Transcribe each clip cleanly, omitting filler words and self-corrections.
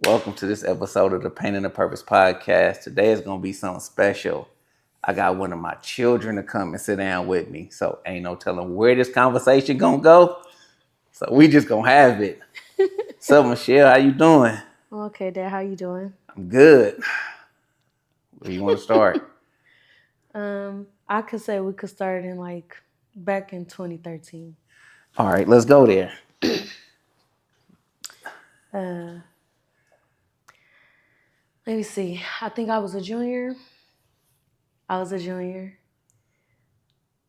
Welcome to this episode of the Pain and the Purpose podcast. Today is going to be something special. I got one of my children to come and sit down with me. So ain't no telling where this conversation going to go. So we just going to have it. So Michelle, how you doing? Okay, Dad, how you doing? I'm good. Where you want to start? I could say we could start in back in 2013. All right, let's go there. Let me see. I think I was a junior.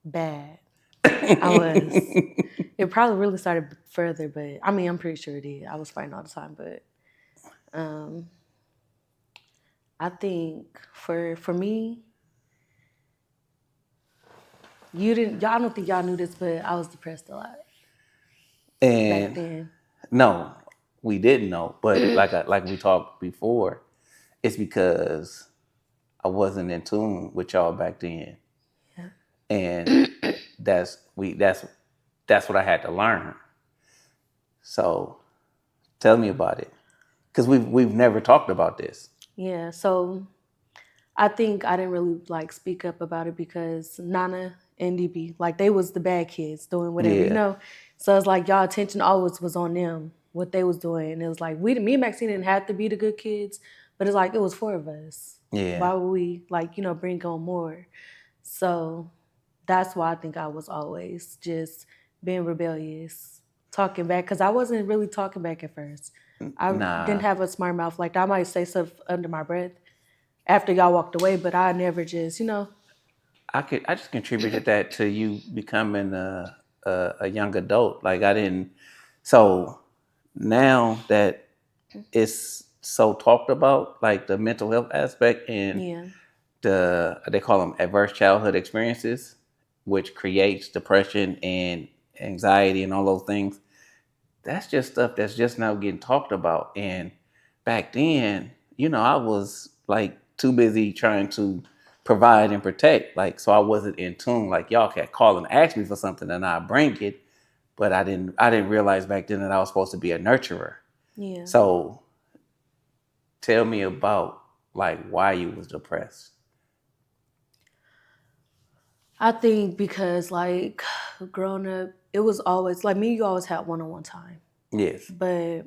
Bad. I was. It probably really started further, but I mean, I'm pretty sure it did. I was fighting all the time, but I think for me, y'all don't think y'all knew this, but I was depressed a lot back And then. no, we didn't know, but like we talked before, it's because I wasn't in tune with y'all back then. Yeah. And that's what I had to learn. So tell me about it, because we've never talked about this. Yeah, so I think I didn't really speak up about it because Nana and DB, they was the bad kids doing whatever, Yeah. So it's like y'all attention always was on them, what they was doing. And it was like me and Maxine didn't have to be the good kids, but it's like it was four of us. Yeah. Why would we bring on more? So that's why I think I was always just being rebellious, talking back, because I wasn't really talking back at first. I didn't have a smart mouth. I might say stuff under my breath after y'all walked away, but I never just, I just contributed that to you becoming a young adult. I didn't. So now that it's so talked about, like the mental health aspect and yeah. they call them adverse childhood experiences, which creates depression and anxiety and all those things. That's just stuff that's just now getting talked about. And back then, I was too busy trying to provide and protect. So I wasn't in tune. Y'all can call and ask me for something and I bring it. But I didn't realize back then that I was supposed to be a nurturer. Yeah. So tell me about why you was depressed. I think because growing up, it was always me. You always had one-on-one time, Yes. but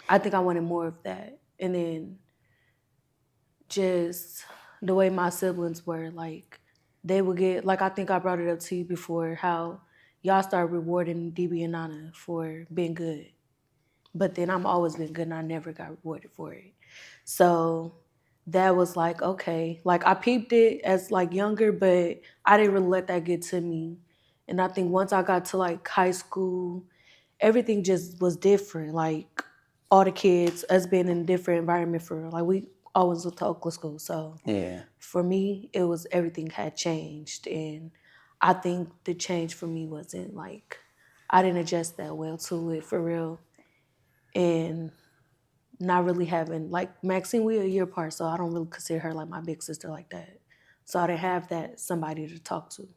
I think I wanted more of that. And then just the way my siblings were, they would get I think I brought it up to you before how y'all started rewarding DB and Nana for being good, but then I'm always been good and I never got rewarded for it. So that was okay. I peeped it as younger, but I didn't really let that get to me. And I think once I got to high school, everything just was different. All the kids, us being in a different environment for we always went to Oakland school. So Yeah. for me, it was everything had changed. And I think the change for me wasn't I didn't adjust that well to it for real. And not really having Maxine, we a year apart, so I don't really consider her my big sister like that. So I didn't have that somebody to talk to.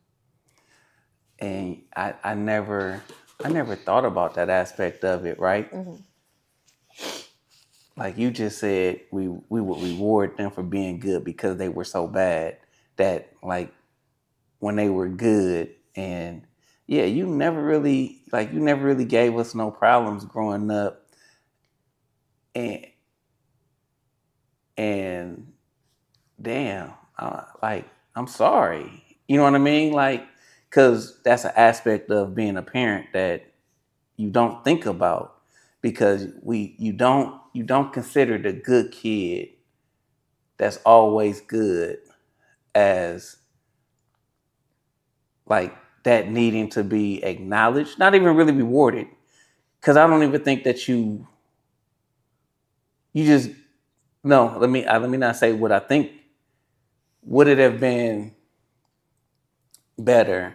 And I never thought about that aspect of it, right? Mm-hmm. Like you just said, we would reward them for being good because they were so bad that when they were good. And yeah, you never really gave us no problems growing up. And damn, I'm sorry. You know what I mean? Because that's an aspect of being a parent that you don't think about, because you don't consider the good kid that's always good as that needing to be acknowledged, not even really rewarded. Because I don't even think that you just no. Let me not say what I think. Would it have been better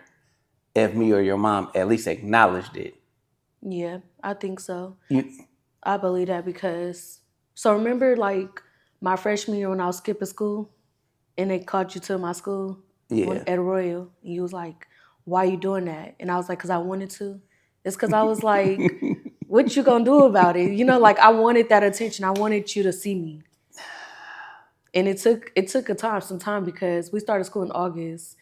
if me or your mom at least acknowledged it? Yeah, I think so. You, I believe that because remember my freshman year when I was skipping school and they called you to my school yeah. at Royal and you was like, why are you doing that? And I was like, because I wanted to. It's because I was What you gonna do about it? You know, like I wanted that attention. I wanted you to see me. And it took some time because we started school in August.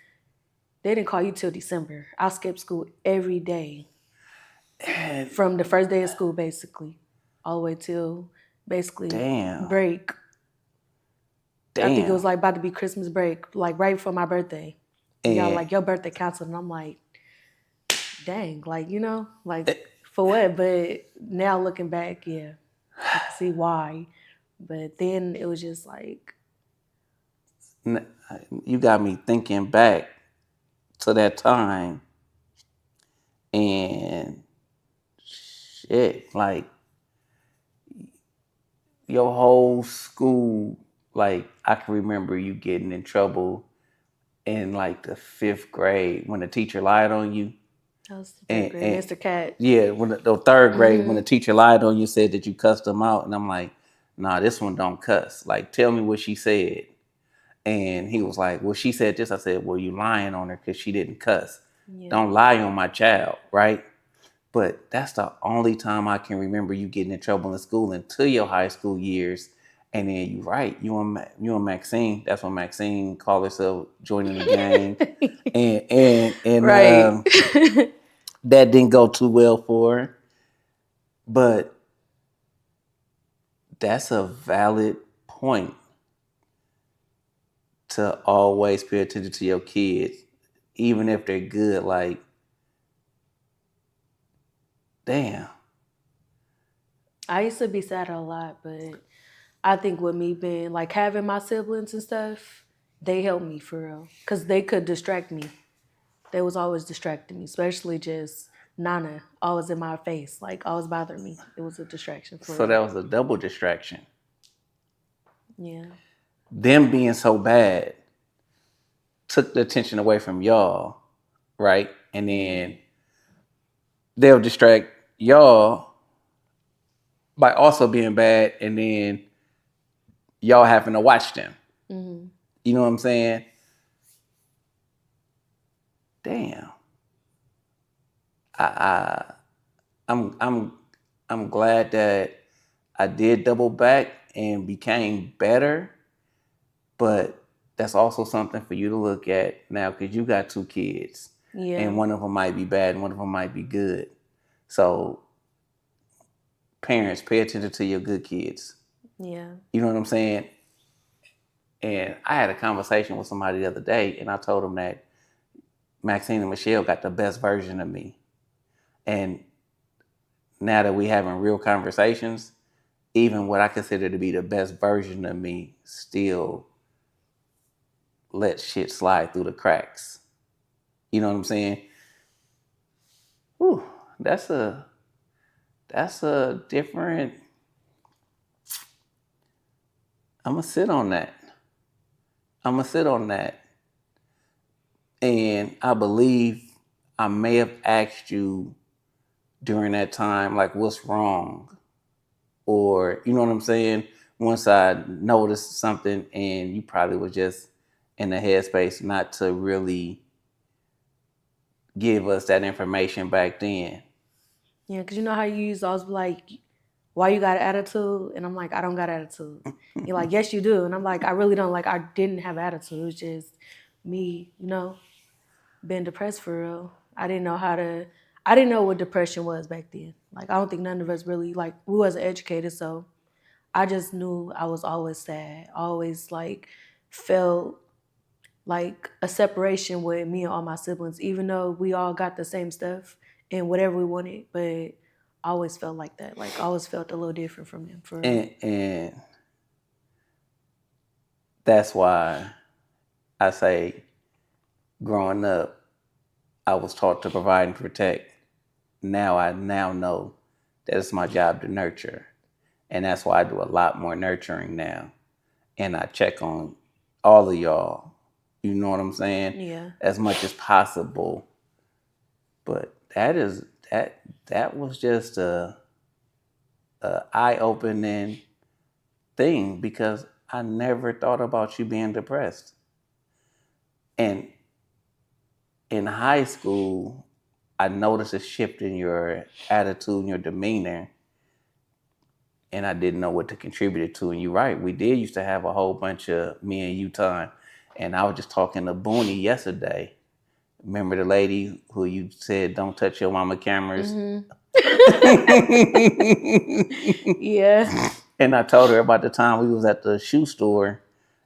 They didn't call you till December. I skipped school every day And from the first day of school, basically, all the way till basically damn, break. I think it damn. was like about to be Christmas break, like right before my birthday. Y'all And like your birthday canceled, and I'm like, dang, like like for what? But now looking back, yeah, I can see why. But then it was just like, you got me thinking back to that time and shit, like your whole school, like I can remember you getting in trouble in like the 5th grade when the teacher lied on you. that was the third grade, And Mr. Cat. yeah, when the 3rd grade, when Mm-hmm. the teacher lied on you, said that you cussed them out, and I'm like, nah, this one don't cuss. Like, tell me what she said. And he was like, well, she said this. I said, well, you lying on her because she didn't cuss. Yeah. Don't lie on my child, right? But that's the only time I can remember you getting in trouble in school until your high school years. And then you right, you and Maxine. That's when Maxine called herself joining the gang, and Right. that didn't go too well for her. But that's a valid point to always pay attention to your kids, even if they're good. Like, damn. I used to be sad a lot, but I think with me being like having my siblings and stuff, they helped me for real. Cause they could distract me. They was always distracting me, especially just Nana, always in my face, like always bothering me. It was a distraction for So real. that was a double distraction. Yeah. Them being so bad took the attention away from y'all, right? And Yeah. then they'll distract y'all by also being bad, and then y'all having to watch them. Mm-hmm. You know what I'm saying? Damn. I, I I'm glad that I did double back and became better, but that's also something for you to look at now because you got 2 kids, Yeah. and one of them might be bad and one of them might be good. So parents, pay attention to your good kids. Yeah. You know what I'm saying? And I had a conversation with somebody the other day, and I told them that Maxine and Michelle got the best version of me. And now that we having real conversations, even what I consider to be the best version of me still let shit slide through the cracks. You know what I'm saying? Whew, that's a that's a different. I'm gonna sit on that. I'm gonna sit on that, and I believe I may have asked you during that time, like, what's wrong, or you know what I'm saying. Once I noticed something, and you probably was just in the headspace not to really give us that information back then. Yeah. Cause you know how you use those like, why you got an attitude? And I'm like, I don't got attitude. You're like, yes, you do. And I'm like, I really don't. Like, I didn't have attitude. It was just me, being depressed for real. I didn't know what depression was back then. Like, I don't think none of us really, like, we wasn't educated. So I just knew I was always sad, always like felt like a separation with me and all my siblings, even though we all got the same stuff and whatever we wanted. But I always felt like that. Like, I always felt a little different from them for real. And that's why I say, growing up, I was taught to provide and protect. Now I now know that it's my job to nurture. And that's why I do a lot more nurturing now. And I check on all of y'all. You know what I'm saying? Yeah. As much as possible. But that was just a eye opening thing because I never thought about you being depressed. And in high school, I noticed a shift in your attitude and your demeanor, and I didn't know what to contribute it to. And you're right, we did used to have a whole bunch of me and you time. And I was just talking to Booney yesterday. Remember the lady who you said don't touch your mama cameras? Mm-hmm. Yeah. And I told her about the time we was at the shoe store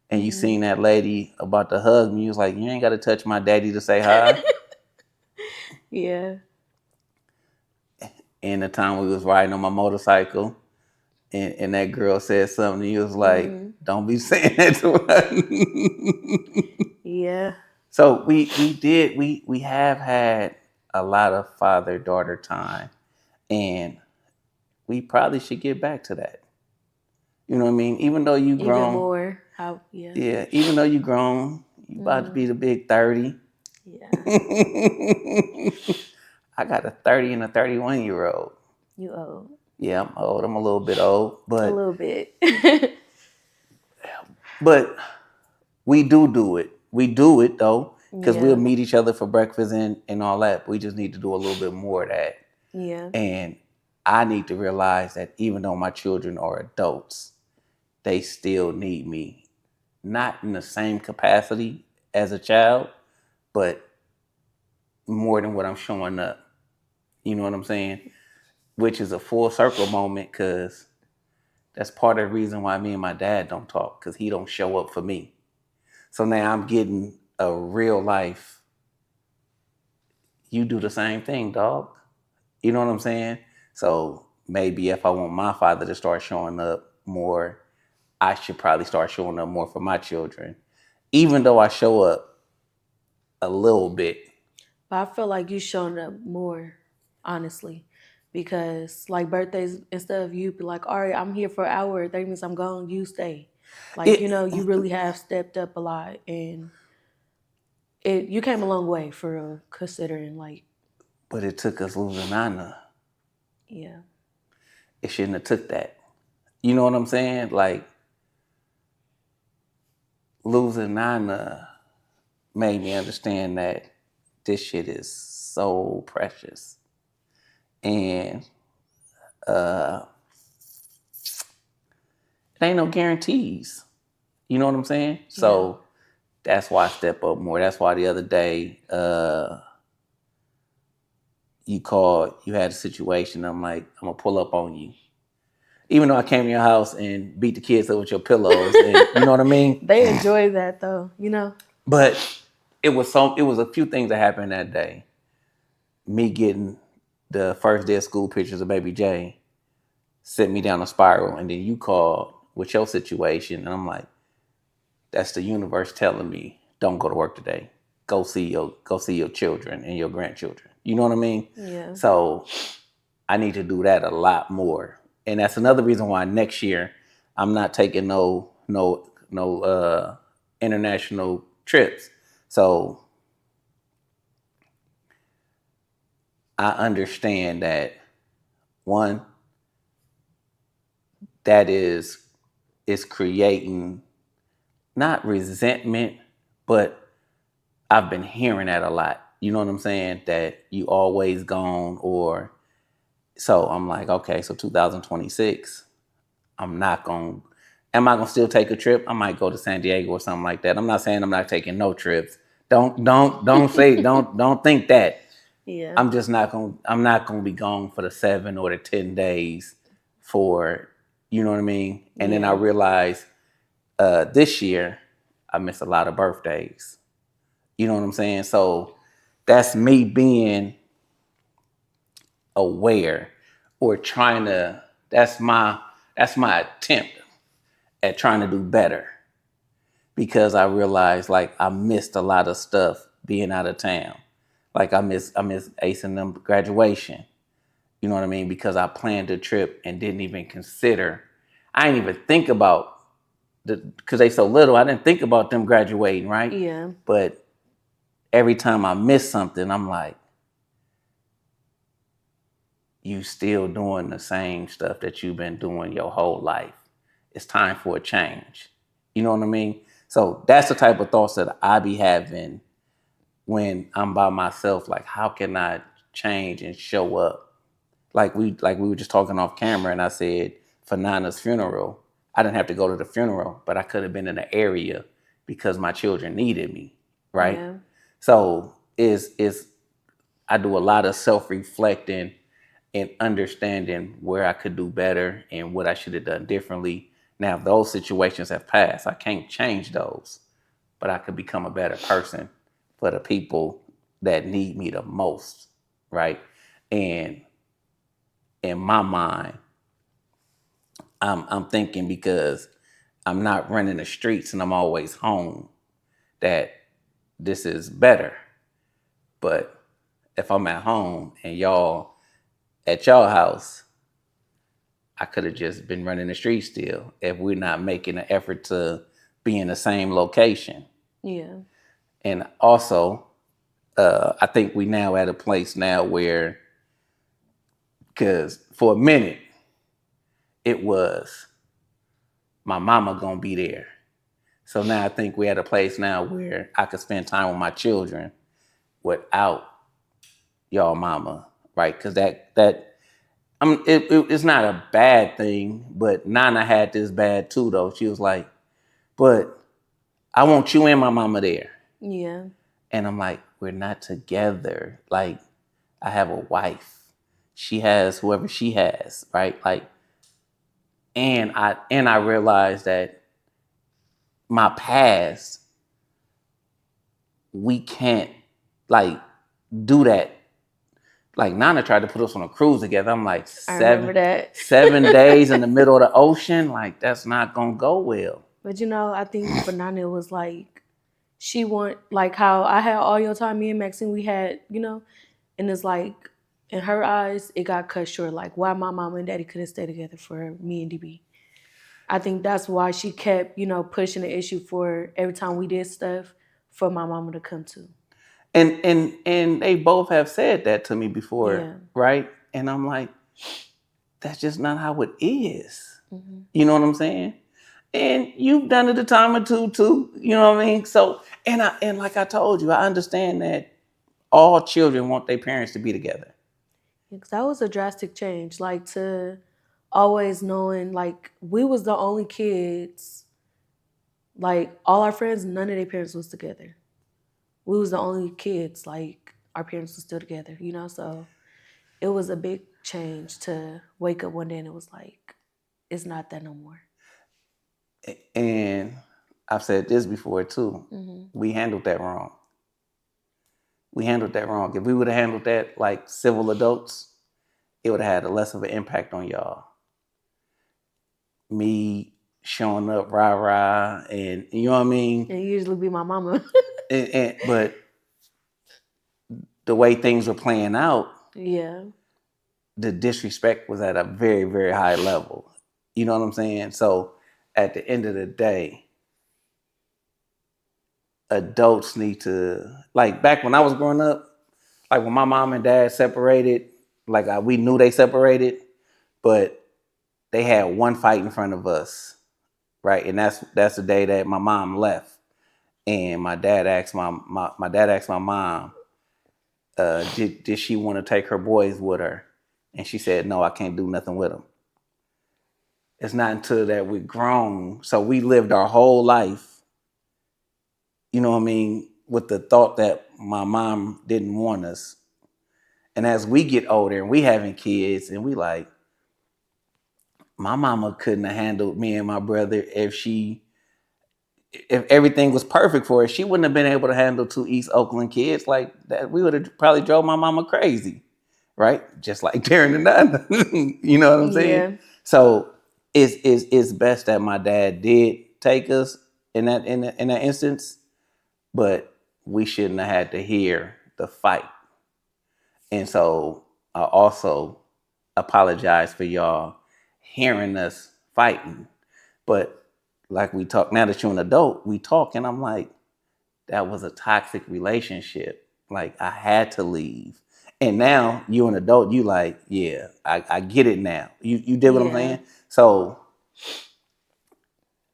and you Mm-hmm. seen that lady about to hug me. You was like, you ain't got to touch my daddy to say hi. Yeah. And the time we was riding on my motorcycle and that girl said something, you was like, Mm-hmm. don't be saying that to her. Yeah. So we have had a lot of father daughter time, and we probably should get back to that. You know what I mean? Even though you Even grown, more. How? Yeah. yeah. Even though you grown, you about to Mm-hmm. be the big 30. Yeah. I got a 30 and a 31-year old. You old. Yeah, I'm old. I'm a little bit old, A but little bit. but we do it. We do it though, because we'll Yeah. meet each other for breakfast and all that. We just need to do a little bit more of that. Yeah. And I need to realize that even though my children are adults, they still need me. Not in the same capacity as a child, but more than what I'm showing up. You know what I'm saying? Which is a full circle moment because that's part of the reason why me and my dad don't talk, because he don't show up for me. So now I'm getting a real life, you do the same thing, dog. You know what I'm saying? So maybe if I want my father to start showing up more, I should probably start showing up more for my children. Even though I show up a little bit. But I feel like you showing up more, honestly. Because like birthdays, instead of you be like, all right, I'm here for an hour, that means I'm gone, you stay. Like, It you really have stepped up a lot and you came a long way for real, considering like, but it took us losing Nana. yeah. It shouldn't have took that. You know what I'm saying? Like losing Nana made me understand that this shit is so precious. And uh it ain't no guarantees. You know what I'm saying? Yeah. So that's why I step up more. That's why the other day, you called, you had a situation. I'm like, I'm gonna pull up on you. Even though I came to your house and beat the kids up with your pillows, and you know what I mean? They enjoy that though, you know? But it was a few things that happened that day. Me getting the first day of school pictures of baby J sent me down a spiral, and then you called with your situation, and I'm like, that's the universe telling me, don't go to work today. Go see your children and your grandchildren. You know what I mean? Yeah. So I need to do that a lot more. And that's another reason why next year I'm not taking no international trips. So I understand that one, that is creating not resentment, but I've been hearing that a lot. You know what I'm saying? That you always gone, or so I'm like, okay, so 2026, I'm not going. Am I gonna still take a trip? I might go to San Diego or something like that. I'm not saying I'm not taking no trips. Don't say don't think that. Yeah. I'm just not gonna. I'm not gonna be gone for the 7 or 10 days for, you know what I mean. And then I Yeah. realized this year I missed a lot of birthdays. You know what I'm saying? So that's me being aware or trying to. That's my attempt at trying to do better, because I realized like I missed a lot of stuff being out of town. Like I miss Ace and them graduation. You know what I mean? Because I planned a trip and didn't even consider. I didn't even think about because they so little. I didn't think about them graduating, right? Yeah. But every time I miss something, I'm like, you still doing the same stuff that you've been doing your whole life. It's time for a change. You know what I mean? So that's the type of thoughts that I be having when I'm by myself. Like, how can I change and show up. Like we were just talking off camera, and I said for Nana's funeral, I didn't have to go to the funeral, but I could have been in the area because my children needed me, right? Yeah. So is I do a lot of self reflecting and understanding where I could do better and what I should have done differently. Now, if those situations have passed, I can't change those, but I could become a better person for the people that need me the most, right? And in my mind, I'm thinking because I'm not running the streets and I'm always home that this is better. But if I'm at home and y'all at y'all house, I could have just been running the streets still if we're not making an effort to be in the same location. Yeah. And also, I think we now at a place now where, because for a minute, it was my mama gonna be there. So now I think we're at a place now where I could spend time with my children without y'all mama, right? Because that it's not a bad thing, but Nana had this bad too though. She was like, but I want you and my mama there. Yeah. And I'm like, we're not together. Like, I have a wife. She has whoever she has, right? Like, and I realized that my past, we can't like do that. Like Nana tried to put us on a cruise together. I'm like I remember that. 7 days in the middle of the ocean. Like that's not gonna go well. But I think for Nana it was like she want like how I had all your time, me and Maxine we had, and it's like in her eyes it got cut short. Like why my mom and daddy couldn't stay together for me and DB. I think that's why she kept, pushing the issue for every time we did stuff for my mama to come to. And they both have said that to me before, Yeah. right? And I'm like, that's just not how it is. Hmm. You know what I'm saying? And you've done it a time or two too. You know what I mean? So and like I told you, I understand that all children want their parents to be together. Because that was a drastic change. Like to always knowing like we was the only kids, like all our friends, none of their parents was together. We was the only kids, like our parents were still together, so it was a big change to wake up one day and it was like, it's not that no more. And I've said this before too. Hmm. We handled that wrong. We handled that wrong. If we would have handled that like civil adults, it would have had a less of an impact on y'all. Me showing up rah rah and you know what I mean? And it usually be my mama. But the way things were playing out, Yeah. the disrespect was at a very, very high level. You know what I'm saying? So at the end of the day, adults need to like back when I was growing up, like when my mom and dad separated, like we knew they separated, but they had one fight in front of us, right? And that's the day that my mom left, and my dad asked my mom, did she want to take her boys with her, and she said no, I can't do nothing with them. It's not until that we're grown, so we lived our whole life, you know what I mean, with the thought that my mom didn't want us. And as we get older and we having kids and we like, my mama couldn't have handled me and my brother if everything was perfect for her. She wouldn't have been able to handle two East Oakland kids like that. We would have probably drove my mama crazy, right? Just like Darren and Nana. You know what I'm saying? Yeah. So it's best that my dad did take us in that instance, but we shouldn't have had to hear the fight. And so I also apologize for y'all hearing us fighting. But like we talk now that you're an adult, we talk and I'm like, that was a toxic relationship. Like I had to leave. And now you're an adult, you like, yeah, I get it now. You did what I'm Yeah. saying? So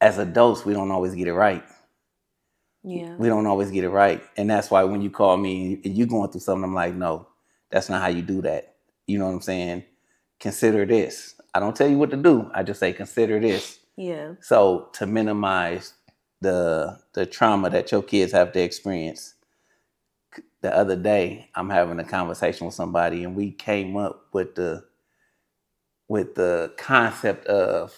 as adults, we don't always get it right. Yeah. We don't always get it right. And that's why when you call me and you going through something, I'm like, no, That's not how you do that. You know what I'm saying? Consider this. I don't tell you what to do. I just say consider this. Yeah. So to minimize the trauma that your kids have to experience. The other day, I'm having a conversation with somebody, and we came up with the concept of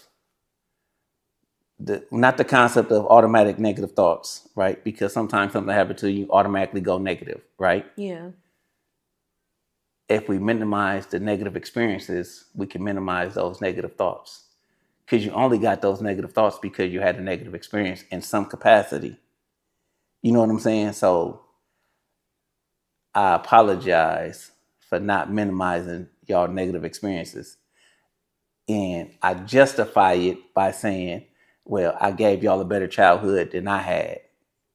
not the concept of automatic negative thoughts, right? Because sometimes something happens to you, automatically go negative, right? Yeah. If we minimize the negative experiences, we can minimize those negative thoughts. Because you only got those negative thoughts because you had a negative experience in some capacity. You know what I'm saying? So I apologize for not minimizing y'all negative experiences. And I justify it by saying, well, I gave y'all a better childhood than I had,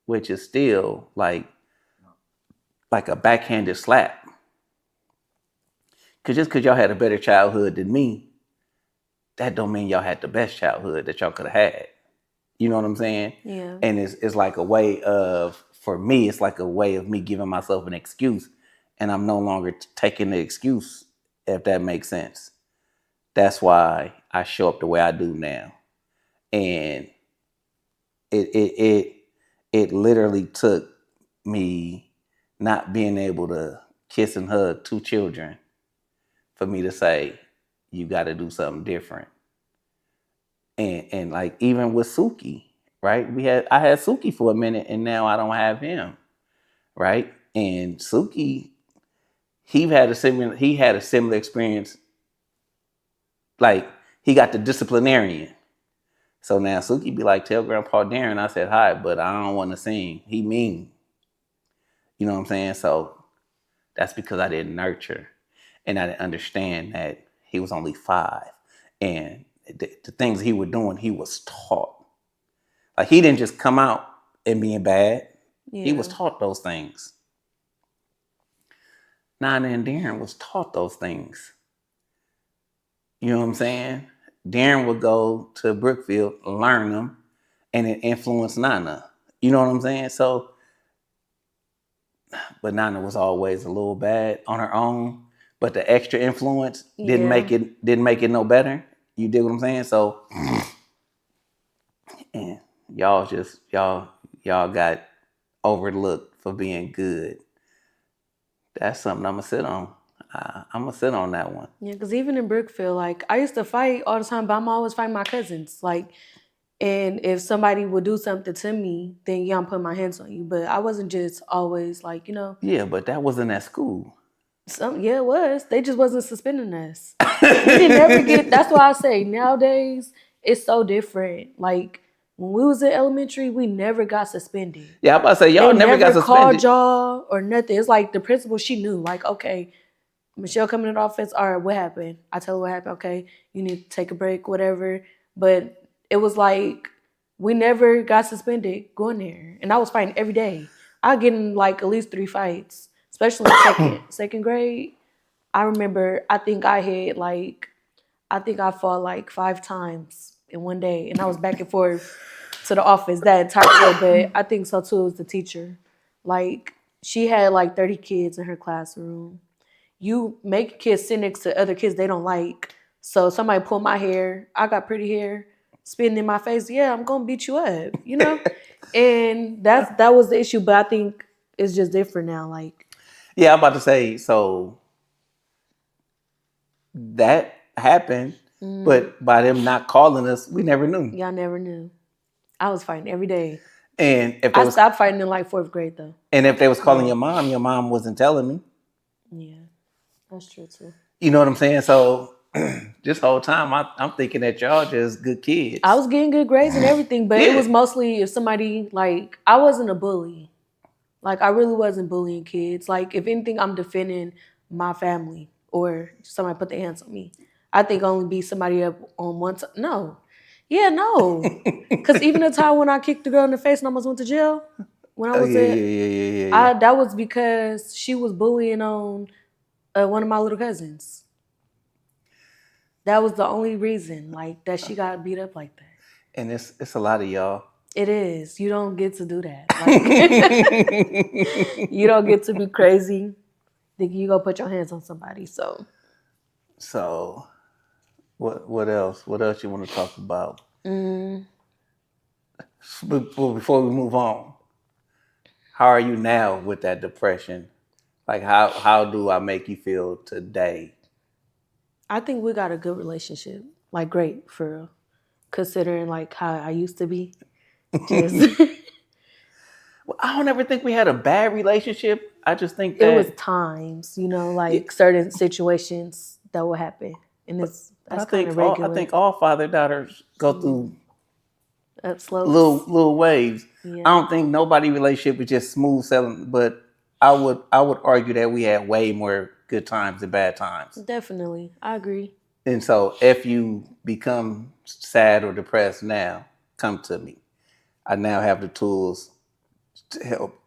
which is still like a backhanded slap. Cause just cause y'all had a better childhood than me, that don't mean y'all had the best childhood that y'all could have had. You know what I'm saying? Yeah. And it's like a way of, for me, it's like a way of me giving myself an excuse, and I'm no longer taking the excuse, if that makes sense. That's why I show up the way I do now. And it it it it literally took me not being able to kiss and hug two children for me to say, you got to do something different. And like even with Suki, right? I had Suki for a minute, and now I don't have him, right? And Suki, he had a similar experience. Like he got the disciplinarian. So now Suki be like, tell Grandpa Darren I said hi, but I don't want to sing. He mean. You know what I'm saying? So that's because I didn't nurture, and I didn't understand that he was only 5. And the things he was doing, he was taught. Like he didn't just come out and being bad. He was Yeah. taught those things. Nana and Darren was taught those things. You know what I'm saying? Darren would go to Brookfield, learn them, and it influenced Nana. You know what I'm saying? So, but Nana was always a little bad on her own. But the extra influence Yeah. didn't make it no better. You dig what I'm saying? So, and y'all got overlooked for being good. That's something I'm gonna sit on. I'm gonna sit on that one. Yeah, because even in Brookfield, like I used to fight all the time, but I'm always fighting my cousins. Like, and if somebody would do something to me, then yeah, I'm putting my hands on you. But I wasn't just always like, Yeah, but that wasn't at school. yeah, it was. They just wasn't suspending us. We didn't ever get. That's why I say nowadays it's so different. Like when we was in elementary, we never got suspended. Yeah, I'm about to say They y'all never got never called suspended. y'all or nothing. It's like the principal, she knew. Like, okay, Michelle coming in the office. All right, what happened? I tell her what happened. Okay, you need to take a break, whatever. But it was like we never got suspended going there, and I was fighting every day. I get in like at least 3 fights, especially in second grade. I remember. I think I fought like 5 times in one day, and I was back and forth to the office that entire day. But I think so too as the teacher. Like she had like 30 kids in her classroom. You make kids sit next to other kids they don't like. So somebody pull my hair. I got pretty hair, spitting in my face. Yeah, I'm gonna beat you up. And that was the issue. But I think it's just different now. Like Yeah, I'm about to say, so that happened, but by them not calling us, we never knew. y'all never knew. I was fighting every day. And if they I was stopped fighting in like 4th grade though. calling Yeah. your mom wasn't telling me. Yeah, that's true too. You know what I'm saying? So this whole time I'm thinking that y'all just good kids. I was getting good grades and everything, but it was Yeah. mostly if somebody like I wasn't a bully. Like I really wasn't bullying kids. Like if anything, I'm defending my family or somebody put their hands on me. I think I only beat somebody up on one time. No, yeah, no. Because even the time when I kicked the girl in the face and almost went to jail, when I Oh was yeah, at, yeah, yeah, yeah, yeah, yeah. that was because she was bullying on one of my little cousins. That was the only reason, like that she got beat up like that. And it's a lot of y'all. It is. You don't get to do that. Like you don't get to be crazy. Then you go put your hands on somebody. So So what else? What else you want to talk about? mm, Before we move on, how are you now with that depression? Like how do I make you feel today? I think we got a good relationship. Like great for real. Considering like how I used to be. Just Well, I don't ever think we had a bad relationship. I just think it was that, times, yeah, like certain situations that will happen. And but that's kind of I regular. think all father daughters go Mm, through up slopes. little waves. I Yeah. don't think nobody relationship is just smooth sailing, but I would argue that we had way more good times than bad times. Definitely. I agree. And so if you become sad or depressed now, come to me. I now have the tools to help.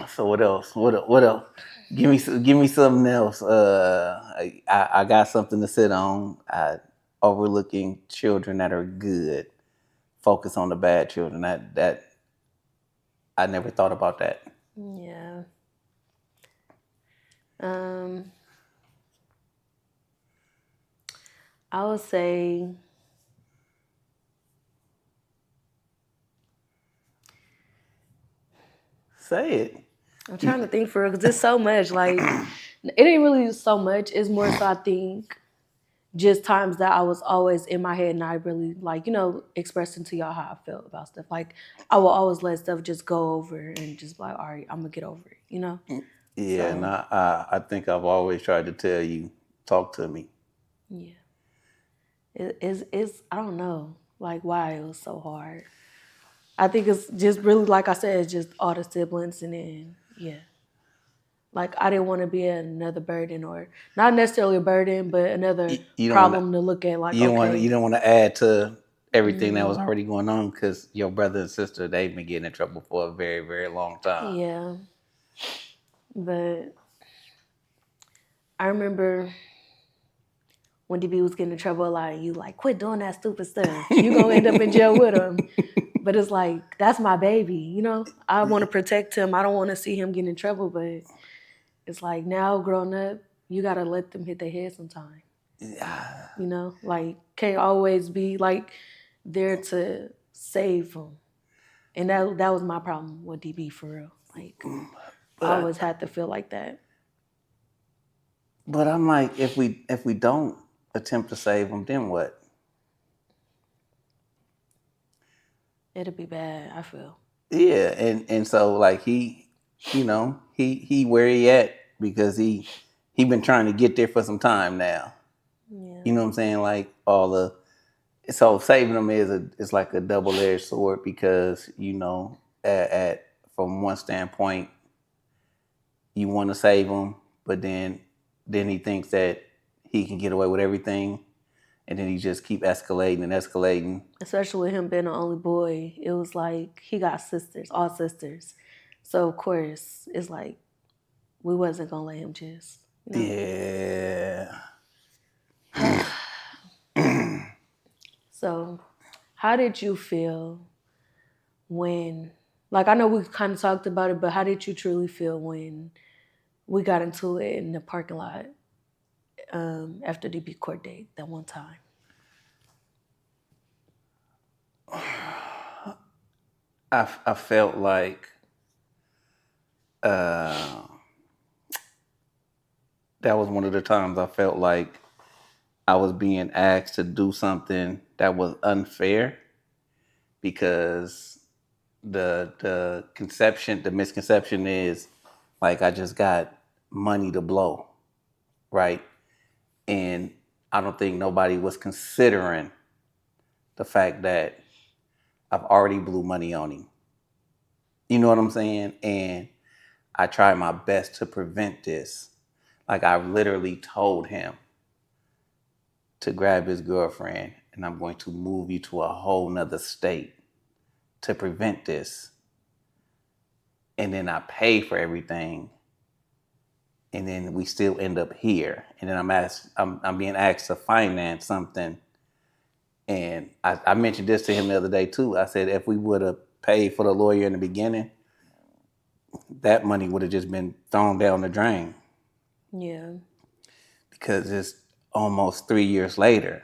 So what else? What else? Give me something else. I got something to sit on. Overlooking children that are good. Focus on the bad children. That I never thought about that. Yeah. Um, I would say Say it. I'm trying to think for real because there's so much. Like it ain't really so much. It's more so I think just times that I was always in my head and I really like, expressing to y'all how I felt about stuff. Like I will always let stuff just go over and just be like, all right, I'm gonna get over it. Yeah, and So I think I've always tried to tell you, talk to me. yeah. It's I don't know like why it was so hard. I think it's just really like I said, it's just all the siblings and then yeah. Like I didn't want to be another burden or not necessarily a burden, but another You don't want to. problem to look at like You okay. don't want to add to everything that was Mm, already going on because your brother and sister they've been getting in trouble for a very very long time. yeah. But I remember when DB was getting in trouble, like you like quit doing that stupid stuff. You gonna end up in jail with him. But it's like that's my baby. I want to protect him. I don't want to see him get in trouble. But it's like now grown up, you gotta let them hit their head sometime. Yeah, Like can't always be like there to save them. And that was my problem with DB for real. Like I always but had to feel like that. I'm like, if we don't attempt to save them, then what? It'll be bad. I feel. Yeah, and so like he where he at because he been trying to get there for some time now. Yeah. You know what I'm saying? Like all the so saving them is like a double edged sword because at from one standpoint you want to save him, but then he thinks that he can get away with everything, and then he just keep escalating and escalating. Especially with him being the only boy, it was like he got sisters, all sisters. So of course, it's like we wasn't gonna let him just. Yeah. So, how did you feel when, like, I know we kind of talked about it, but how did you truly feel when we got into it in the parking lot after the big court date that one time? I felt like uh, that was one of the times I felt like I was being asked to do something that was unfair because the misconception is like I just got money to blow, right? And I don't think nobody was considering the fact that I've already blew money on him. You know what I'm saying? And I tried my best to prevent this. Like I literally told him to grab his girlfriend and I'm going to move you to a whole nother state to prevent this. And then I pay for everything. And then we still end up here. And then I'm being asked to finance something. And I mentioned this to him the other day too. I said if we would have paid for the lawyer in the beginning, that money would have just been thrown down the drain. Yeah. Because it's almost 3 years later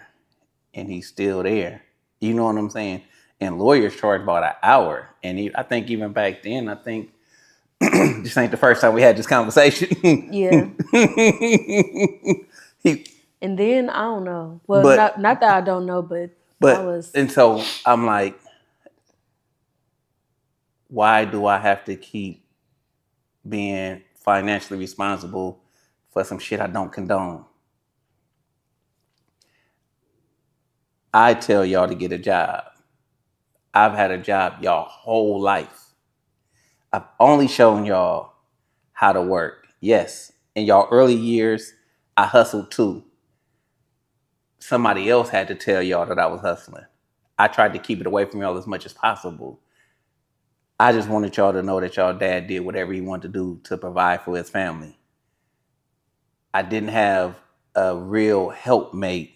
and he's still there. You know what I'm saying? And lawyers charge about an hour. And I think even back then, I think this ain't the first time we had this conversation. Yeah. he, And then I don't know. Well, but not that I don't know, but I but was. and so I'm like, why do I have to keep being financially responsible for some shit I don't condone? I tell y'all to get a job. I've had a job y'all whole life. I've only shown y'all how to work. Yes, in y'all early years, I hustled too. Somebody else had to tell y'all that I was hustling. I tried to keep it away from y'all as much as possible. I just wanted y'all to know that y'all dad did whatever he wanted to do to provide for his family. I didn't have a real helpmate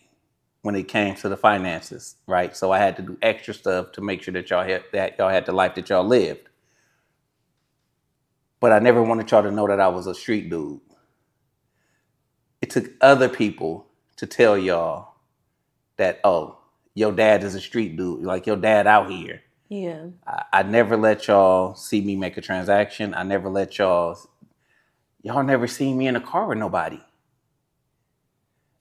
when it came to the finances, right? So I had to do extra stuff to make sure that y'all had the life that y'all lived. But I never wanted y'all to know that I was a street dude. It took other people to tell y'all that, oh, your dad is a street dude, like your dad out here. Yeah. I never let y'all see me make a transaction. I never let y'all never seen me in a car with nobody.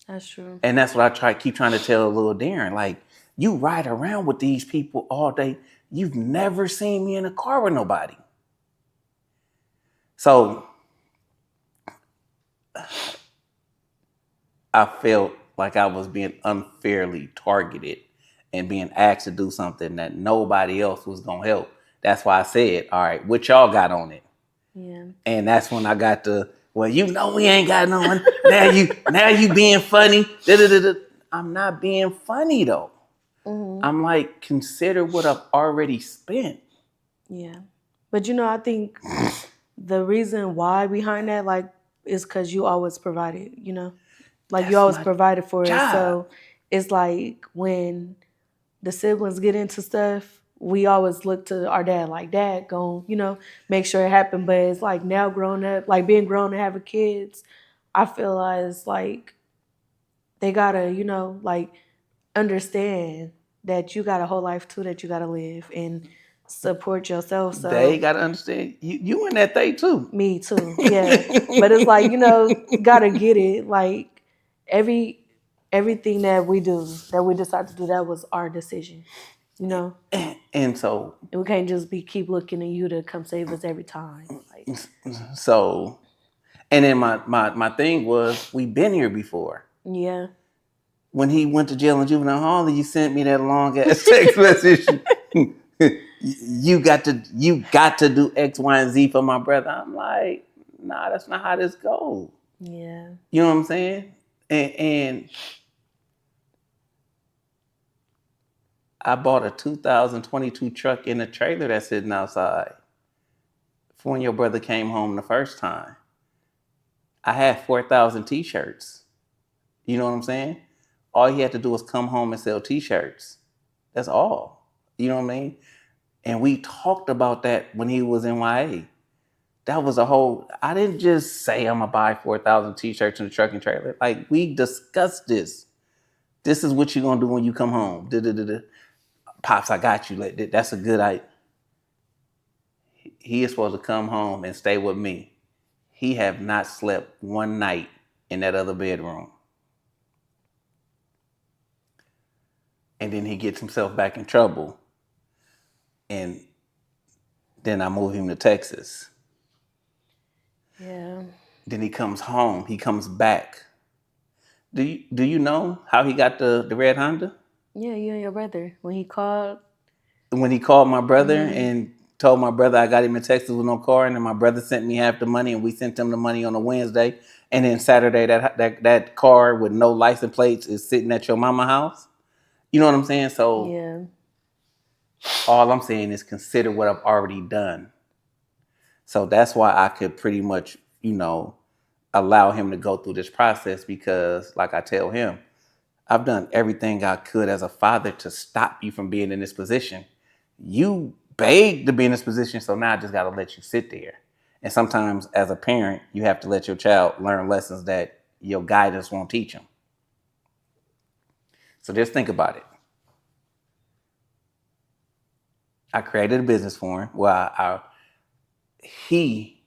That's true. And that's what keep trying to tell little Darren. Like, you ride around with these people all day. You've never seen me in a car with nobody. So I felt like I was being unfairly targeted and being asked to do something that nobody else was gonna help. That's why I said, all right, what y'all got on it? Yeah. And that's when I got the, well, you know we ain't got no one. Now you being funny. Da-da-da-da. I'm not being funny though. Mm-hmm. I'm like, consider what I've already spent. Yeah. But I think the reason why behind that, like, is because you always provided, like you That's always my provided for us. job. So it's like when the siblings get into stuff, we always look to our dad, like dad gon', make sure it happened. But it's like now grown up, like being grown and having kids, I feel like it's like they gotta, like understand that you got a whole life too that you gotta live and support yourself. They So gotta understand you in that thing too. me too, yeah. But it's like, gotta get it. Like everything that we do, that we decide to do, that was our decision, And so And we can't just keep looking at you to come save us every time. Like, so and then my thing was, we've been here before. yeah. When he went to jail in juvenile hall and you sent me that long ass text message. You got to do X, Y, and Z for my brother. I'm like, nah, that's not how this goes. Yeah. You know what I'm saying? And I bought a 2022 truck in a trailer that's sitting outside for when your brother came home the first time. I had 4,000 t-shirts. You know what I'm saying? All he had to do was come home and sell t-shirts. That's all. You know what I mean? And we talked about that when he was in YA. That was a whole, I didn't just say I'm going to buy 4,000 t-shirts in the trucking trailer. Like, we discussed this. This is what you're going to do when you come home. Da-da-da-da. Pops, I got you. That's a good idea. He is supposed to come home and stay with me. He have not slept one night in that other bedroom. And then he gets himself back in trouble. And then I move him to Texas. Yeah. Then he comes home. He comes back. Do you know how he got the red Honda? Yeah, you and your brother. When he called. When he called my brother and told my brother I got him in Texas with no car, and then my brother sent me half the money, and we sent him the money on a Wednesday, and then Saturday that car with no license plates is sitting at your mama house. You know what I'm saying? So Yeah. all I'm saying is consider what I've already done. So that's why I could pretty much, allow him to go through this process, because, like I tell him, I've done everything I could as a father to stop you from being in this position. You begged to be in this position, so now I just got to let you sit there. And sometimes, as a parent, you have to let your child learn lessons that your guidance won't teach them. So just think about it. I created a business for him. He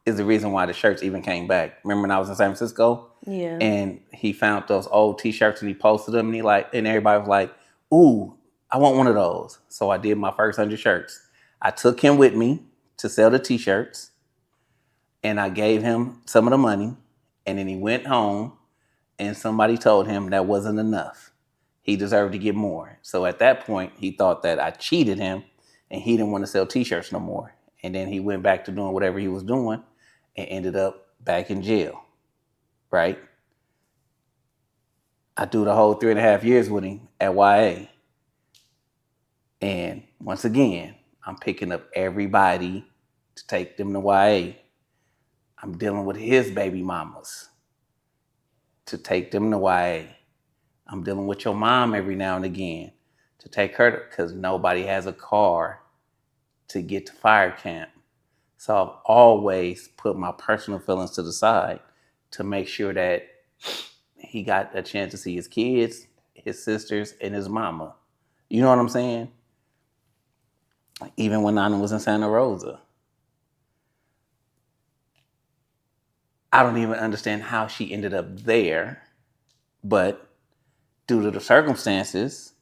is the reason why the shirts even came back. Remember when I was in San Francisco? Yeah. And he found those old T-shirts and he posted them, and and everybody was like, "Ooh, I want one of those." So I did my first 100 shirts. I took him with me to sell the T-shirts, and I gave him some of the money, and then he went home, and somebody told him that wasn't enough. He deserved to get more. So at that point, he thought that I cheated him, and he didn't want to sell T-shirts no more. And then he went back to doing whatever he was doing, and ended up back in jail. Right? I do the whole 3.5 years with him at YA. And once again, I'm picking up everybody to take them to YA. I'm dealing with his baby mamas to take them to YA. I'm dealing with your mom every now and again to take her because nobody has a car to get to fire camp. So I've always put my personal feelings to the side to make sure that he got a chance to see his kids, his sisters, and his mama. You know what I'm saying? Even when Nana was in Santa Rosa. I don't even understand how she ended up there, but due to the circumstances,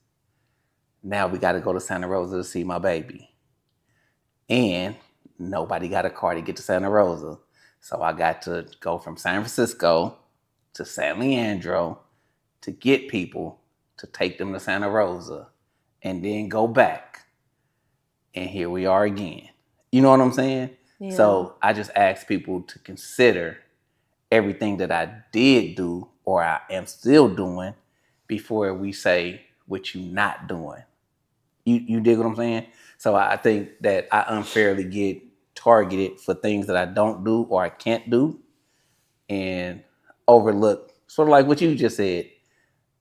now we got to go to Santa Rosa to see my baby. And nobody got a car to get to Santa Rosa. So I got to go from San Francisco to San Leandro to get people to take them to Santa Rosa and then go back. And here we are again. You know what I'm saying? Yeah. So I just ask people to consider everything that I did do or I am still doing before we say what you not doing. You dig what I'm saying? So I think that I unfairly get targeted for things that I don't do or I can't do and overlook. Sort of like what you just said.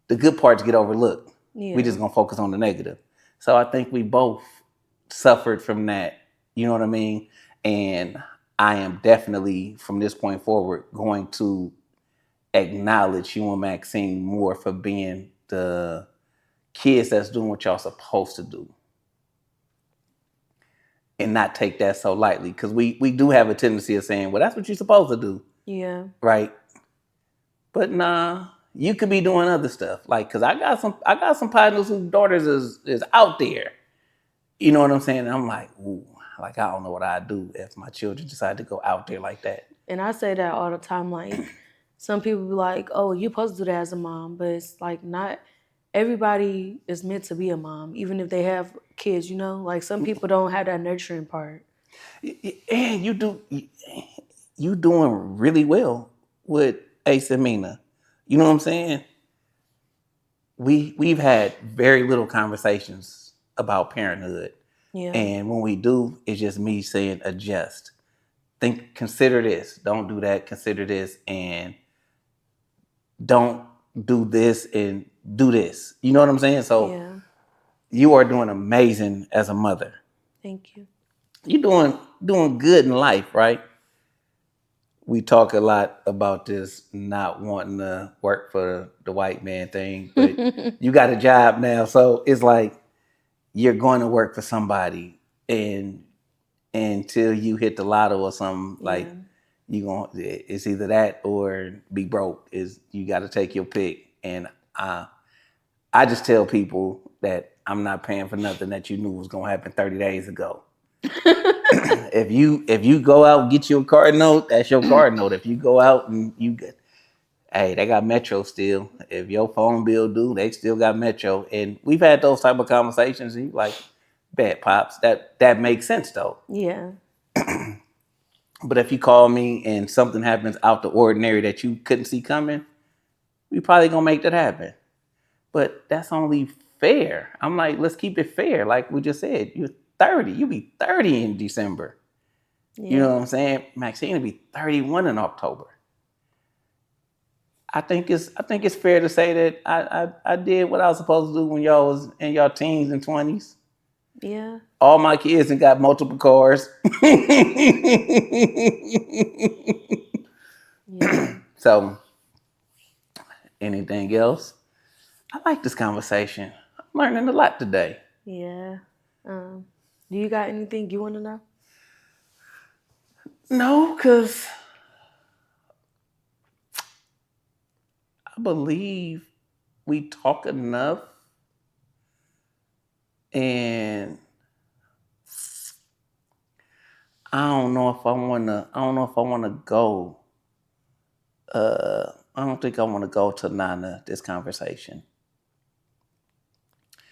The good parts get overlooked. Yeah. We just gonna focus on the negative. So I think we both suffered from that. You know what I mean? And I am definitely from this point forward going to acknowledge you and Maxine more for being the kids that's doing what y'all supposed to do and not take that so lightly because we do have a tendency of saying, well, that's what you're supposed to do, Yeah. right? But nah, you could be doing other stuff. Like, cause I got some partners whose daughters is out there. You know what I'm saying? And I'm like, ooh, like I don't know what I'd do if my children decide to go out there like that. And I say that all the time. Like, some people be like, "Oh, you're supposed to do that as a mom," but it's like not everybody is meant to be a mom, even if they have kids. You know, like some people don't have that nurturing part. And you doing really well with Ace and Mina. You know what I'm saying? We've had very little conversations about parenthood. Yeah. And when we do, it's just me saying adjust. Consider this. Don't do that. Consider this. And don't do this and do this. You know what I'm saying? So Yeah. you are doing amazing as a mother. Thank you. You're doing good in life, right? We talk a lot about this not wanting to work for the white man thing, but you got a job now, so it's like you're going to work for somebody, and until you hit the lotto or something, like it's either that or be broke. Is you got to take your pick, and I just tell people that I'm not paying for nothing that you knew was gonna happen 30 days ago. If you go out and get your card note, that's your card note. If you go out and you get, hey, they got Metro still. If your phone bill due, they still got Metro. And we've had those type of conversations. And you like, bet pops, that makes sense though. Yeah. But if you call me and something happens out the ordinary that you couldn't see coming, we probably gonna make that happen. But that's only fair. I'm like, let's keep it fair. Like we just said, you're 30. You'll be 30 in December. Yeah. You know what I'm saying? Maxine will be 31 in October. I think it's fair to say that I did what I was supposed to do when y'all was in y'all teens and 20s. Yeah. All my kids and got multiple cars. Yeah. So, anything else? I like this conversation. I'm learning a lot today. Yeah. Do you got anything you want to know? No, because I believe we talk enough, and I don't know if I wanna. I don't know if I wanna go. I don't think I want to go to Nana this conversation.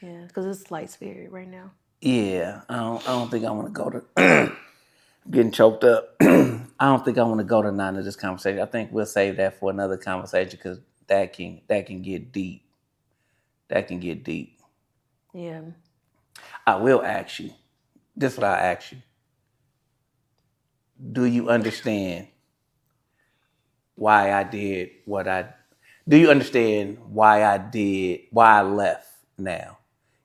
Yeah, because it's light spirit right now. Yeah, I don't think I want to go to. Getting choked up. I don't think I want to go to Nana this conversation. I think we'll save that for another conversation because that can get deep. That can get deep. Yeah. I will ask you. This is what I ask you. Do you understand why I did what I? Do you understand why I left now?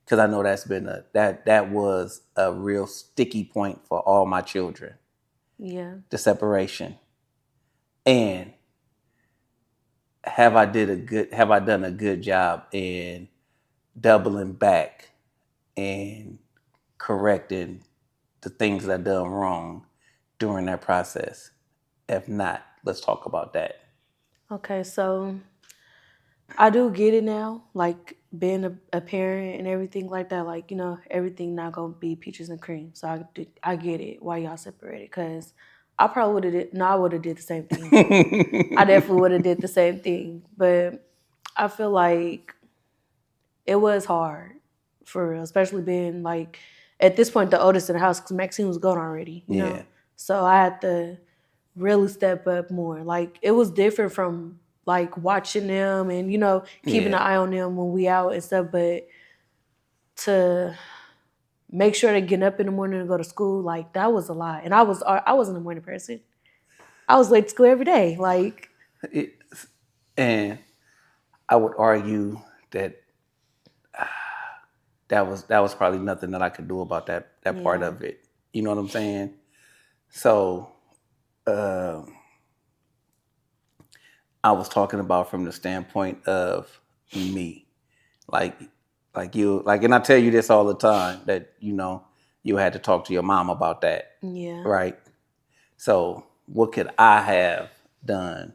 Because I know that's been that was a real sticky point for all my children. Yeah. The separation, and have I done a good job in doubling back and correcting the things that I done wrong during that process? If not, let's talk about that. Okay, so I do get it now, like being a parent and everything like that. Like, everything not gonna be peaches and cream. So I get it why y'all separated. Cause I probably would have did. No, I would have did the same thing. I definitely would have did the same thing. But I feel like it was hard for real, especially being like at this point the oldest in the house because Maxine was gone already. Yeah, So I had to really step up more. Like it was different from like watching them and keeping an yeah, eye on them when we out and stuff, but to make sure they're getting up in the morning to go to school, like that was a lot. And I wasn't a morning person. I was late to school every day. Like it, and I would argue that that was probably nothing that I could do about that part yeah, of it. You know what I'm saying? So um, I was talking about from the standpoint of me, like and I tell you this all the time that you had to talk to your mom about that, yeah. right? So what could I have done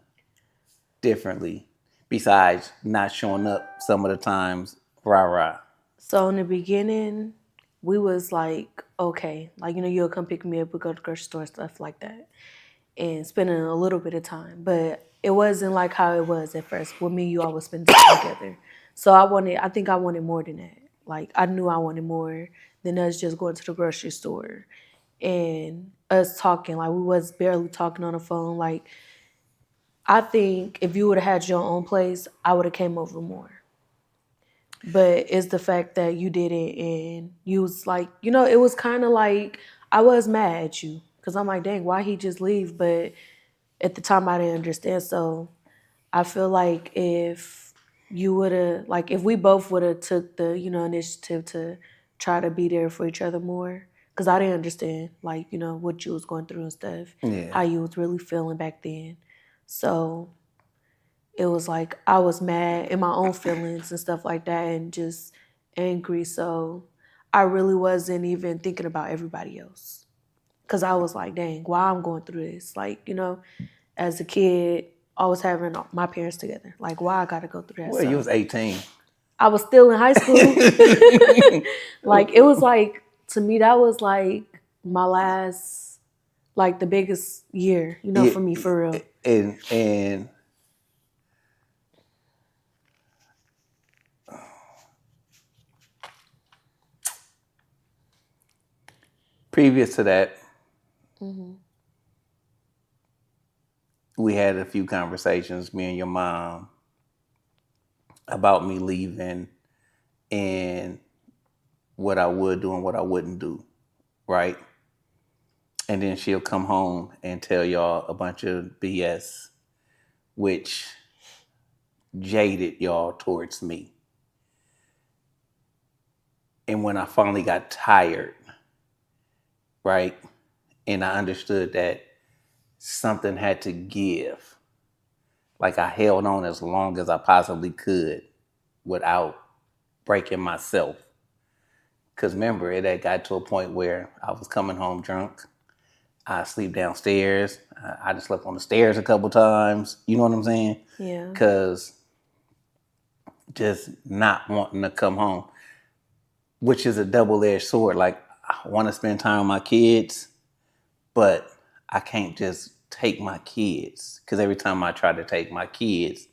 differently besides not showing up some of the times? Rah rah. So in the beginning, we was like, okay, like you'll come pick me up, we go to the grocery store, stuff like that, and spending a little bit of time. But it wasn't like how it was at first. With me, you always spend time together. So I think I wanted more than that. Like I knew I wanted more than us just going to the grocery store and us talking. Like we was barely talking on the phone. Like I think if you would have had your own place, I would have came over more. But it's the fact that you did it and you was like, it was kind of like I was mad at you because I'm like, dang, why he just leave? But at the time I didn't understand. So I feel like if you would have, like, if we both would have took the, initiative to try to be there for each other more, because I didn't understand, like, what you was going through and stuff, how Yeah, you was really feeling back then. So it was like I was mad in my own feelings and stuff like that and just angry. So I really wasn't even thinking about everybody else. Cause I was like, dang, why I'm going through this? Like, as a kid, always having my parents together. Like, why I gotta go through that? well, you was So 18. I was still in high school. Like, it was like, to me, that was like my last, like the biggest year, Yeah, for me, for real. and previous to that, Hmm. we had a few conversations, me and your mom, about me leaving and what I would do and what I wouldn't do, right? And then she'll come home and tell y'all a bunch of BS, which jaded y'all towards me. And when I finally got tired, right, and I understood that something had to give, like I held on as long as I possibly could without breaking myself. Because remember, it had got to a point where I was coming home drunk. I sleep downstairs. I just slept on the stairs a couple times. You know what I'm saying? Yeah. Because just not wanting to come home, which is a double-edged sword. Like, I want to spend time with my kids, but I can't just take my kids. Because every time I try to take my kids,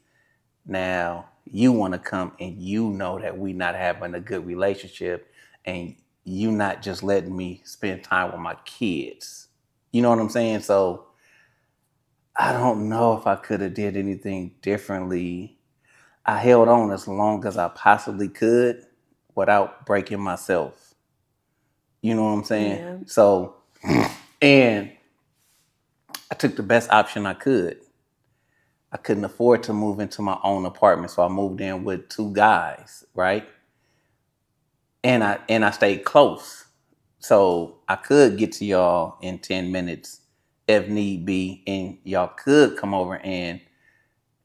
now you want to come and you know that we not having a good relationship and you not just letting me spend time with my kids. You know what I'm saying? So I don't know if I could have did anything differently. I held on as long as I possibly could without breaking myself. You know what I'm saying? Yeah. So, and I took the best option I could. I couldn't afford to move into my own apartment, so I moved in with two guys, right? And I stayed close. So I could get to y'all in 10 minutes if need be, and y'all could come over and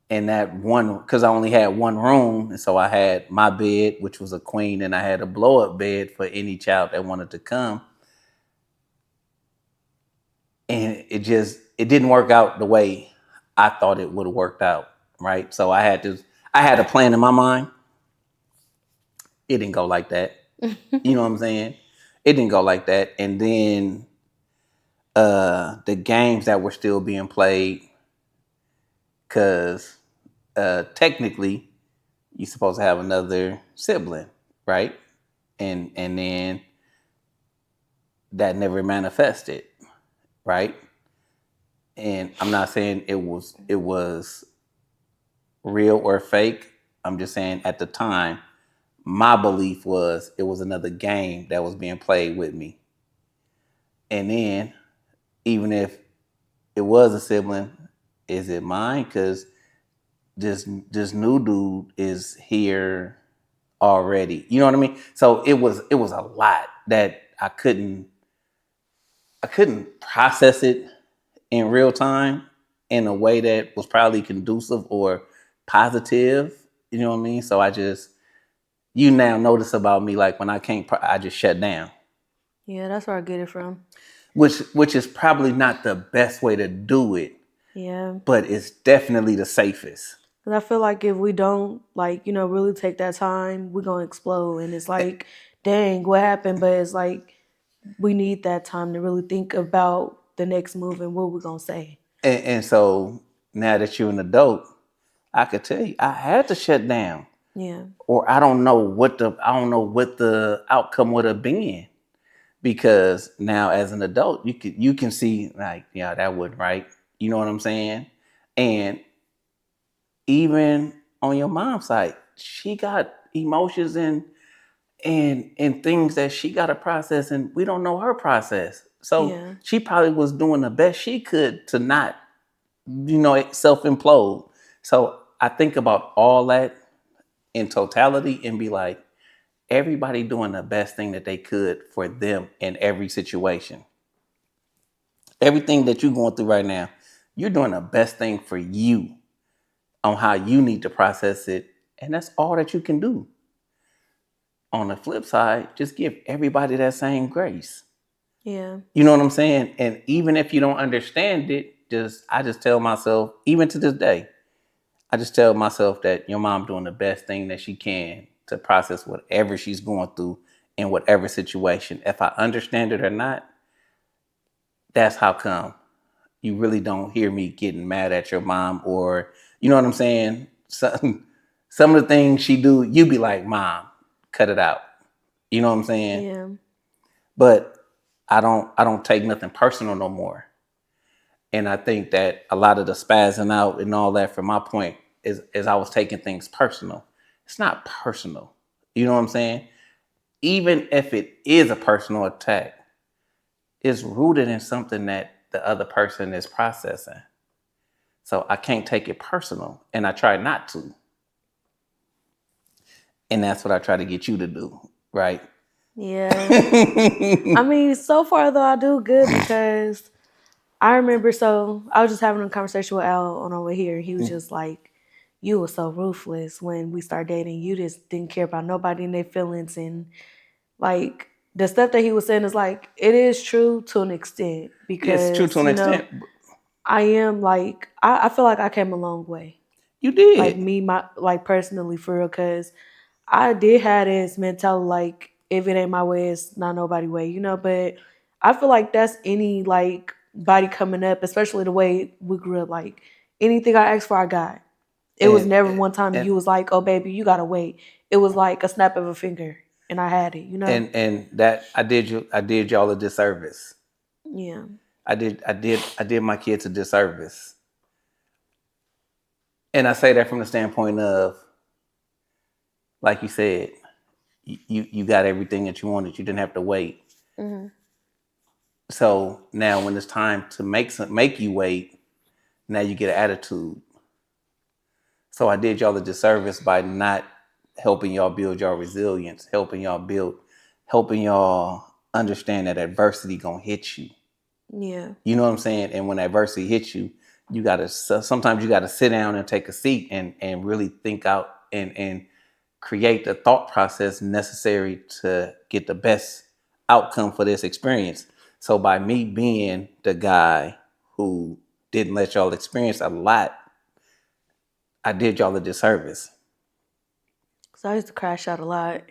that one, because I only had one room, and so I had my bed, which was a queen, and I had a blow up bed for any child that wanted to come. And it didn't work out the way I thought it would have worked out, right? So I had a plan in my mind. It didn't go like that. You know what I'm saying? It didn't go like that. And then the games that were still being played, because technically you're supposed to have another sibling, right? And then that never manifested, right? And I'm not saying it was real or fake. I'm just saying at the time, my belief was it was another game that was being played with me. And then, even if it was a sibling, is it mine? Because this new dude is here already. You know what I mean? So it was a lot that I couldn't process it in real time in a way that was probably conducive or positive. You know what I mean? So I just you now notice about me, like when I can't, I just shut down, Yeah, that's where I get it from. which is probably not the best way to do it, Yeah. but it's definitely the safest. Because I feel like if we don't, like, really take that time, we're going to explode. And it's like, dang, what happened? But it's like, we need that time to really think about the next move and what we're going to say. And so now that you're an adult, I could tell you I had to shut down, Yeah. or I don't know what the outcome would have been, because now as an adult you can see, like, yeah, that wasn't right. You know what I'm saying? And even on your mom's side, she got emotions and things that she got to process, and we don't know her process. So Yeah. she probably was doing the best she could to not, self implode. So I think about all that in totality and be like, everybody doing the best thing that they could for them in every situation. Everything that you're going through right now, you're doing the best thing for you on how you need to process it. And that's all that you can do. On the flip side, just give everybody that same grace. Yeah. You know what I'm saying? And even if you don't understand it, I just tell myself, even to this day, I just tell myself that your mom doing the best thing that she can to process whatever she's going through in whatever situation. If I understand it or not, that's how come you really don't hear me getting mad at your mom, or you know what I'm saying? Some of the things she do, you be like, Mom, cut it out. You know what I'm saying? Yeah. But I don't take nothing personal no more. And I think that a lot of the spazzing out and all that, from my point, is I was taking things personal. It's not personal. You know what I'm saying? Even if it is a personal attack, it's rooted in something that the other person is processing. So I can't take it personal. And I try not to. And that's what I try to get you to do, right? Yeah. I mean, so far though, I do good because I remember. So I was just having a conversation with Al on our way here. He was just like, "You were so ruthless when we started dating. You just didn't care about nobody and their feelings, and like the stuff that he was saying is like it is true to an extent Yes, true to because an extent. I am like I feel like I came a long way, You like did. me, my like personally for real, because I did have this mentality like if it ain't my way, it's not nobody way, But I feel like that's any like body coming up, especially the way we grew up. Like anything I asked for, I got. It was And never one time and you was like, "Oh, baby, you gotta wait." It was like a snap of a finger, and I had it. and that I did y'all a disservice. Yeah. I did my kids a disservice. And I say that from the standpoint of, like you said, you got everything that you wanted. You didn't have to wait. Hmm. So now when it's time to make you wait, now you get an attitude. So I did y'all a disservice by not helping y'all build your resilience, helping y'all understand that adversity gonna hit you. Yeah. You know what I'm saying? And when adversity hits you, you gotta sometimes you gotta sit down and take a seat and really think out and create the thought process necessary to get the best outcome for this experience. So by me being the guy who didn't let y'all experience a lot, I did y'all a disservice. So I used to crash out a lot. I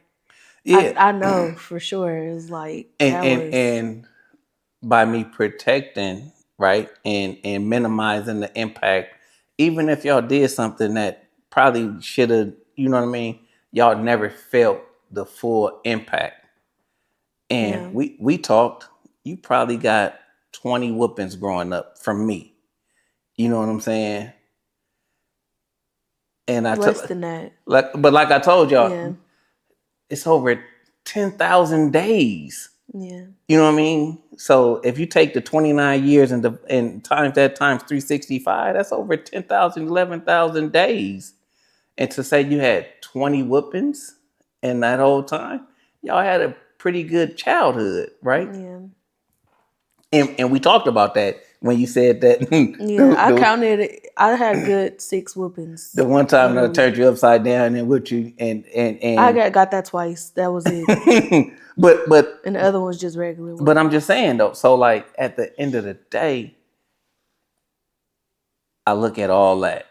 Yeah. I know for sure. It's like And that and was. and by me protecting, right, and minimizing the impact, even if y'all did something that probably should have, you know what I mean, y'all never felt the full impact. And Yeah. we talked, you probably got 20 whoopings growing up from me. You know what I'm saying? And I took Less than that. like I told Yeah. y'all, it's over 10,000 days. Yeah. You know what I mean? So if you take the 29 years and times that times 365, that's over 10,000, 11,000 days. And to say you had 20 whoopings in that whole time, y'all had a pretty good childhood, right? Yeah. And we talked about that when you said that Yeah. I counted it. I had good 6 the whoopings, one time that I literally. turned you upside down and with you I and got that twice. That was it. but but And the other one's just regular but I'm just whoopings. saying though, so like at the end of the day, I look at all that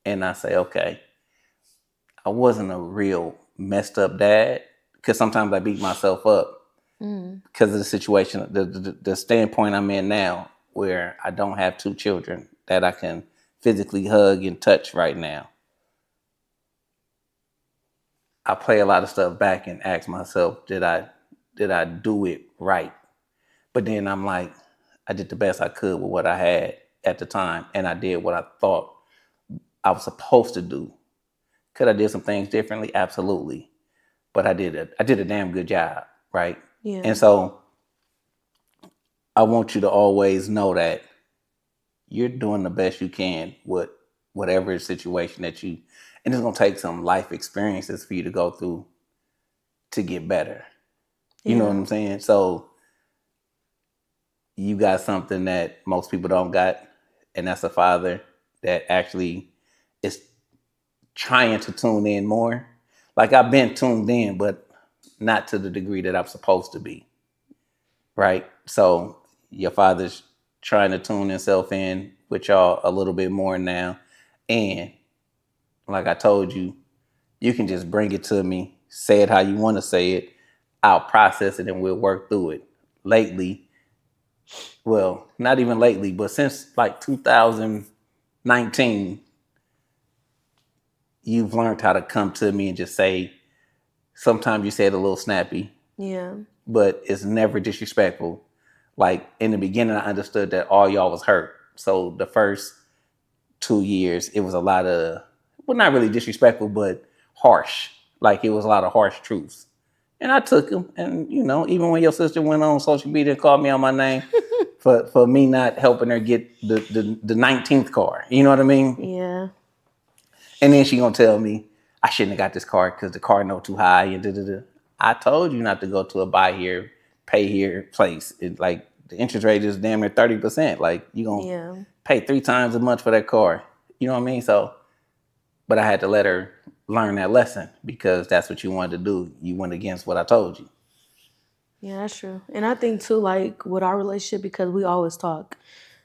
and I say, okay, I wasn't a real messed up dad because sometimes I beat myself up Mm. because of the situation, the standpoint I'm in now, where I don't have two children that I can physically hug and touch right now. I play a lot of stuff back and ask myself, did I do it right? But then I'm like, I did the best I could with what I had at the time, and I did what I thought I was supposed to do. Could I did some things differently? Absolutely. But I did a damn good job, right? Yeah. And so I want you to always know that you're doing the best you can with whatever situation that you, and it's gonna take some life experiences for you to go through to get better. You know what Yeah. I'm saying? So you got something that most people don't got, and that's a father that actually is trying to tune in more. Like I've been tuned in, but not to the degree that I'm supposed to be. Right? So your father's trying to tune himself in with y'all a little bit more now. And like I told you, you can just bring it to me, say it how you want to say it. I'll process it and we'll work through it. Lately, well, not even lately, but since like 2019, you've learned how to come to me and just say, sometimes you say it a little snappy, Yeah. but it's never disrespectful. Like in the beginning, I understood that all y'all was hurt. So the first 2 years, it was a lot of, well, not really disrespectful, but harsh. Like it was a lot of harsh truths. And I took them. And, you know, even when your sister went on social media and called me on my name for me not helping her get the 19th car, you know what I mean? Yeah. And then she gonna tell me I shouldn't have got this car because the car note too high and da da da. I told you not to go to a buy here, pay here place. It, like the interest rate is damn near 30%. Like you gonna Yeah. pay 3 times as much for that car. You know what I mean? So, but I had to let her learn that lesson because that's what you wanted to do. You went against what I told you. Yeah, that's true. And I think too, like with our relationship, because we always talk,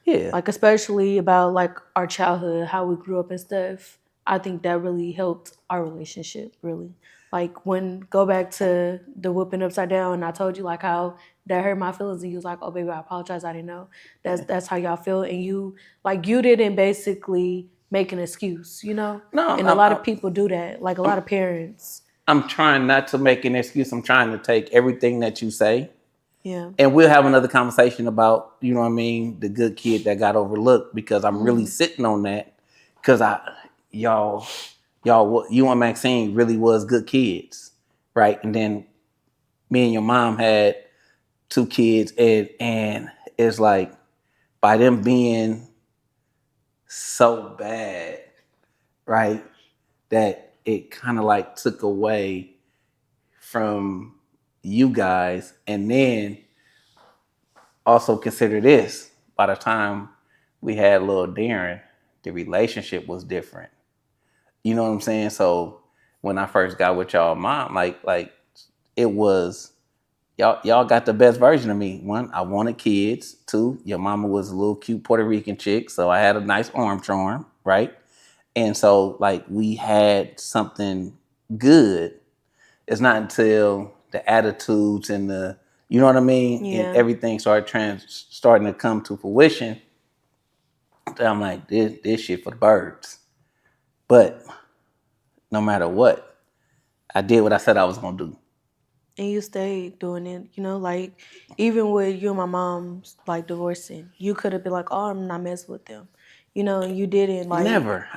Yeah. like especially about like our childhood, how we grew up and stuff. I think that really helped our relationship. Really, like when go back to the whooping upside down, and I told you like how that hurt my feelings, and you was like, "Oh, baby, I apologize. I didn't know." That's how y'all feel, and you like you didn't basically make an excuse, you know. No, And a lot of people do that. Like a lot of parents. I'm trying not to make an excuse. I'm trying to take everything that you say, Yeah. and we'll have another conversation about, you know what I mean, the good kid that got overlooked, because I'm really Hmm. sitting on that, because y'all, you and Maxine really was good kids, right? And then me and your mom had 2 kids, and it's like by them being so bad, right, that it kind of like took away from you guys. And then also consider this: by the time we had little Darren, the relationship was different. You know what I'm saying? So when I first got with y'all mom, like it was y'all got the best version of me. One, I wanted kids. Two, your mama was a little cute Puerto Rican chick, so I had a nice arm charm, right? And so like we had something good. It's not until the attitudes and the, you know what I mean, and Yeah. everything starting to come to fruition that I'm like, this shit for the birds. But no matter what, I did what I said I was gonna do. And you stayed doing it, you know, like even with you and my mom's like divorcing, you could have been like, "Oh, I'm not messing with them," you know, and you didn't like Never.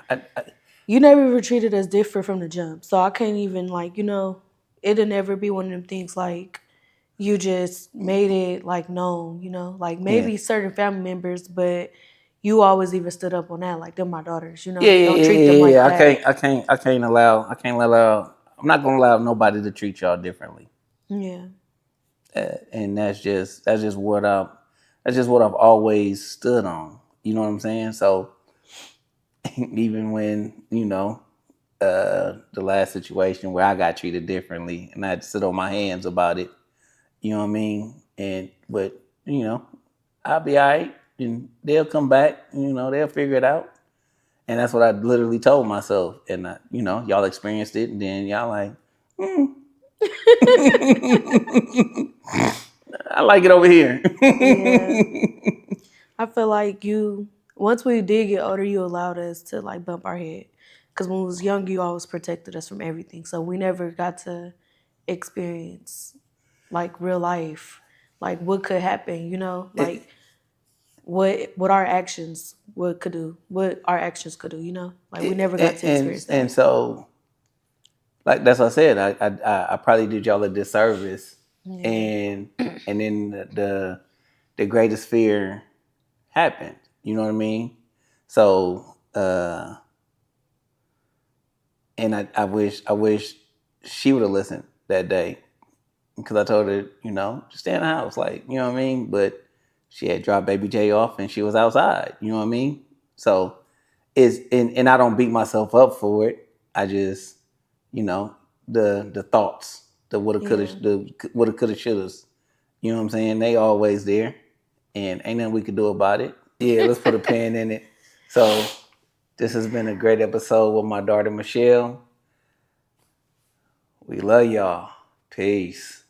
you never even treated us different from the jump. So I can't even like, you know, it'll never be one of them things like you just made it like known, you know, like Yeah. maybe certain family members, but you always even stood up on that, like they're my daughters, you Yeah, know, yeah, don't yeah, treat yeah, them like yeah. that. I'm not gonna allow nobody to treat y'all differently. Yeah, And that's just what I've always stood on. You know what I'm saying? So even when, the last situation where I got treated differently and I had to sit on my hands about it, you know what I mean? But you know, I'll be all right, and they'll come back. They'll figure it out. And that's what I literally told myself. And y'all experienced it, and then y'all like, hmm, I like it over here. yeah. I feel like you, once we did get older, you allowed us to like bump our head. Because when we was young, you always protected us from everything. So we never got to experience like real life, like what could happen, you know, like it, what our actions what our actions could do, you know, like we never got to experience and that. so, like that's what I said. I probably did y'all a disservice, Yeah, and then the greatest fear happened. You know what I mean? So, and I wish she would have listened that day, because I told her, just stay in the house, like, you know what I mean. But she had dropped Baby J off, and she was outside. You know what I mean? So and I don't beat myself up for it. I just, the thoughts, the woulda, coulda, yeah. the woulda, coulda, shouldas. You know what I'm saying? They always there, and ain't nothing we could do about it. Yeah, let's put a pin in it. So this has been a great episode with my daughter Michelle. We love y'all. Peace.